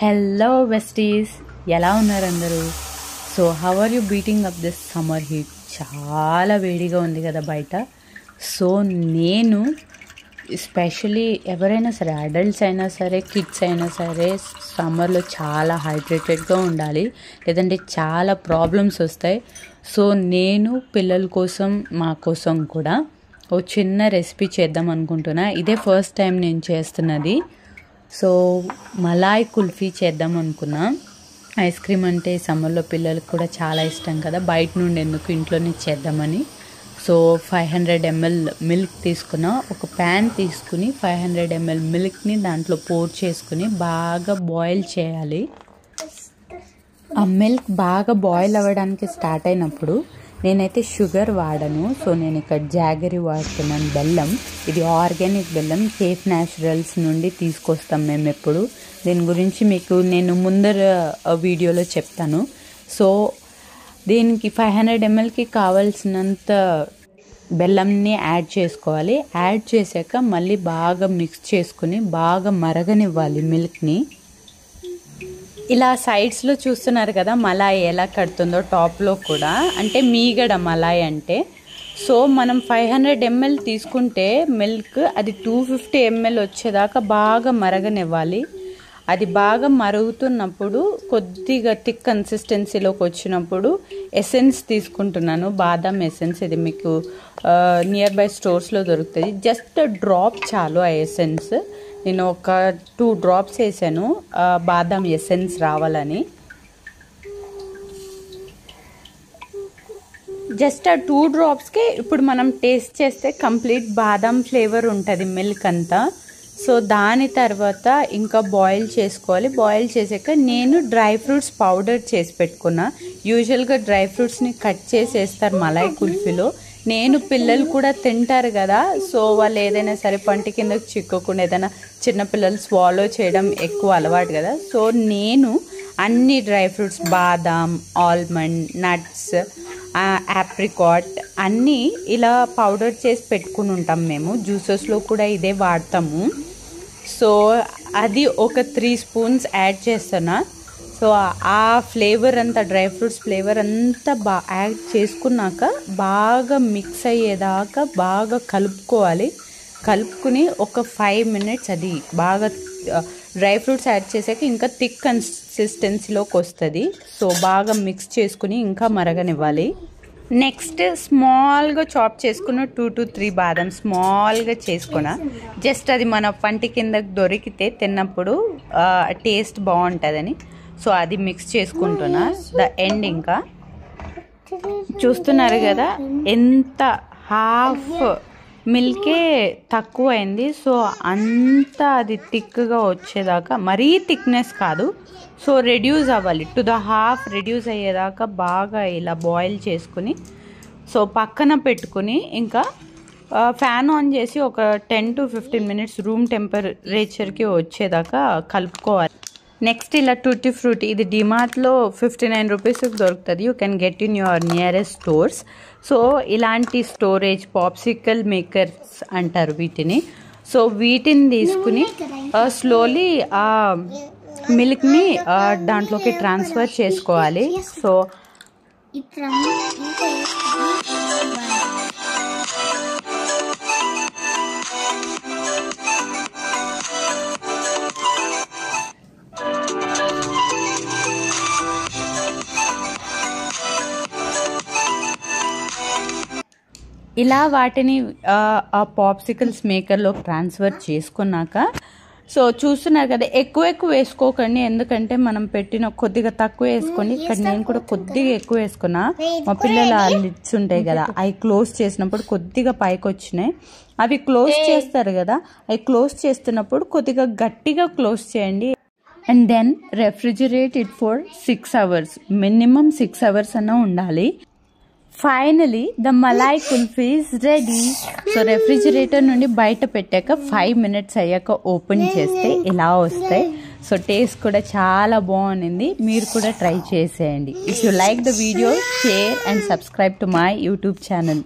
Hello besties, ఎలా ఉన్నారు అందరూ? So how are you beating up this summer heat? చాలా వేడిగా ఉంది కదా బయట. సో నేను ఎస్పెషలీ ఎవరైనా సరే, అడల్ట్స్ అయినా సరే, కిడ్స్ అయినా సరే, సమ్మర్లో చాలా హైడ్రేటెడ్గా ఉండాలి, లేదంటే చాలా ప్రాబ్లమ్స్ వస్తాయి. సో నేను పిల్లల కోసం, మా కోసం కూడా ఓ చిన్న రెసిపీ చేద్దాం అనుకుంటున్నా. ఇదే ఫస్ట్ టైం నేను చేస్తున్నది. సో మలాయ్ కుల్ఫీ చేద్దాం అనుకున్నా. ఐస్ క్రీమ్ అంటే సమ్మర్లో పిల్లలకు కూడా చాలా ఇష్టం కదా, బయట నుండి ఎందుకు ఇంట్లోనే చేద్దామని. సో 500 ml మిల్క్ తీసుకున్నా. ఒక ప్యాన్ తీసుకుని 500 ml మిల్క్ని దాంట్లో పోర్ చేసుకుని బాగా బాయిల్ చేయాలి. ఆ మిల్క్ బాగా బాయిల్ అవ్వడానికి స్టార్ట్ అయినప్పుడు నేనైతే షుగర్ వాడను. సో నేను ఇక్కడ జాగరీ వాడుతున్నాను, బెల్లం. ఇది ఆర్గానిక్ బెల్లం, కేఫ్ న్యాచురల్స్ నుండి తీసుకొస్తాం మేము ఎప్పుడు. దీని గురించి మీకు నేను ముందర వీడియోలో చెప్తాను. సో దీనికి 500 mlకి కావాల్సినంత బెల్లంని యాడ్ చేసుకోవాలి. యాడ్ చేశాక మళ్ళీ బాగా మిక్స్ చేసుకుని బాగా మరగనివ్వాలి మిల్క్ని. ఇలా సైడ్స్లో చూస్తున్నారు కదా మలాయ్ ఎలా కడుతుందో, టాప్లో కూడా అంటే మీగడ మలాయ్ అంటే. సో మనం 500 ml తీసుకుంటే మిల్క్, అది 250 ml వచ్చేదాకా బాగా మరగనివ్వాలి. అది బాగా మరుగుతున్నప్పుడు కొద్దిగా థిక్ కన్సిస్టెన్సీలోకి వచ్చినప్పుడు ఎసెన్స్ తీసుకుంటున్నాను, బాదం ఎసెన్స్. ఇది మీకు నియర్ బై స్టోర్స్లో దొరుకుతుంది. జస్ట్ డ్రాప్ చాలు ఆ ఎసెన్స్. నేను ఒక 2 డ్రాప్స్ వేసాను బాదం ఎసెన్స్ రావాలని. జస్ట్ ఆ 2 డ్రాప్స్కే ఇప్పుడు మనం టేస్ట్ చేస్తే కంప్లీట్ బాదం ఫ్లేవర్ ఉంటుంది మిల్క్ అంతా. సో దాని తర్వాత ఇంకా బాయిల్ చేసుకోవాలి. బాయిల్ చేసాక నేను డ్రై ఫ్రూట్స్ పౌడర్ చేసి పెట్టుకున్నా. యూజువల్గా డ్రై ఫ్రూట్స్ని కట్ చేసి వేస్తారు మలాయ్ కుల్ఫీలో. నేను పిల్లలు కూడా తింటారు కదా, సో వాళ్ళు ఏదైనా సరే పంటి కిందకు చిక్కకుండా, ఏదైనా చిన్నపిల్లలు స్వాలో చేయడం ఎక్కువ అలవాటు కదా. సో నేను అన్ని డ్రై ఫ్రూట్స్, బాదాం, ఆల్మండ్, నట్స్, ఆప్రికాట్ అన్నీ ఇలా పౌడర్ చేసి పెట్టుకుని ఉంటాం మేము. జ్యూసెస్లో కూడా ఇదే వాడతాము. సో అది ఒక 3 స్పూన్స్ యాడ్ చేస్తున్నా. సో ఆ ఫ్లేవర్ అంతా, డ్రై ఫ్రూట్స్ ఫ్లేవర్ అంతా యాడ్ చేసుకున్నాక బాగా మిక్స్ అయ్యేదాకా బాగా కలుపుకోవాలి. కలుపుకుని ఒక 5 minutes అది బాగా డ్రై ఫ్రూట్స్ యాడ్ చేసాక ఇంకా థిక్ కన్సిస్టెన్సీలోకి వస్తుంది. సో బాగా మిక్స్ చేసుకుని ఇంకా మరగనివ్వాలి. నెక్స్ట్ స్మాల్గా చాప్ చేసుకున్న 2 to 3 బాదం స్మాల్గా చేసుకున్నా. జస్ట్ అది మన పంటి కిందకి దొరికితే తిన్నప్పుడు టేస్ట్ బాగుంటుందని. సో అది మిక్స్ చేసుకుంటున్నా. ద ఎండ్ ఇంకా చూస్తున్నారు కదా ఎంత హాఫ్ మిల్కే తక్కువ అయింది. సో అంతా అది థిక్గా వచ్చేదాకా, మరీ థిక్నెస్ కాదు, సో రెడ్యూస్ అవ్వాలి, టు ద హాఫ్ రెడ్యూస్ అయ్యేదాకా బాగా ఇలా బాయిల్ చేసుకుని సో పక్కన పెట్టుకుని ఇంకా ఫ్యాన్ ఆన్ చేసి ఒక 10 to 15 minutes రూమ్ టెంపరేచర్కి వచ్చేదాకా కలుపుకోవాలి. నెక్స్ట్ ఇలా టూటీ ఫ్రూటీ, ఇది డిమార్ట్లో 59 రూపీస్కి దొరుకుతుంది. You can get in your nearest stores. So ఇలాంటి స్టోరేజ్ పాప్సికల్ మేకర్స్ అంటారు వీటిని. సో వీటిని తీసుకుని స్లోలీ మిల్క్ని దాంట్లోకి ట్రాన్స్ఫర్ చేసుకోవాలి. సో ఇలా వాటిని ఆ పాప్సికల్స్ మేకర్లో ట్రాన్స్ఫర్ చేసుకున్నాక, సో చూస్తున్నారు కదా, ఎక్కువ వేసుకోకండి, ఎందుకంటే మనం పెట్టిన కొద్దిగా తక్కువ వేసుకొని, ఇక్కడ నేను కూడా కొద్దిగా ఎక్కువ వేసుకున్నా. మా పిల్లల లిడ్స్ ఉంటాయి కదా, అవి క్లోజ్ చేసినప్పుడు కొద్దిగా పైకి వచ్చినాయి. అవి క్లోజ్ చేస్తారు కదా, అవి క్లోజ్ చేస్తున్నప్పుడు కొద్దిగా గట్టిగా క్లోజ్ చేయండి. And then refrigerate it for 6 hours, minimum 6 hours అన్నా ఉండాలి. Finally the malai kulfi is ready. So refrigerator నుండి బయట పెట్టాక 5 minutes అయ్యాక ఓపెన్ చేస్తే ఇలా వస్తాయి. సో టేస్ట్ కూడా చాలా బాగుంది. మీరు కూడా ట్రై చేసేయండి. If you like the video, share and subscribe to my YouTube channel.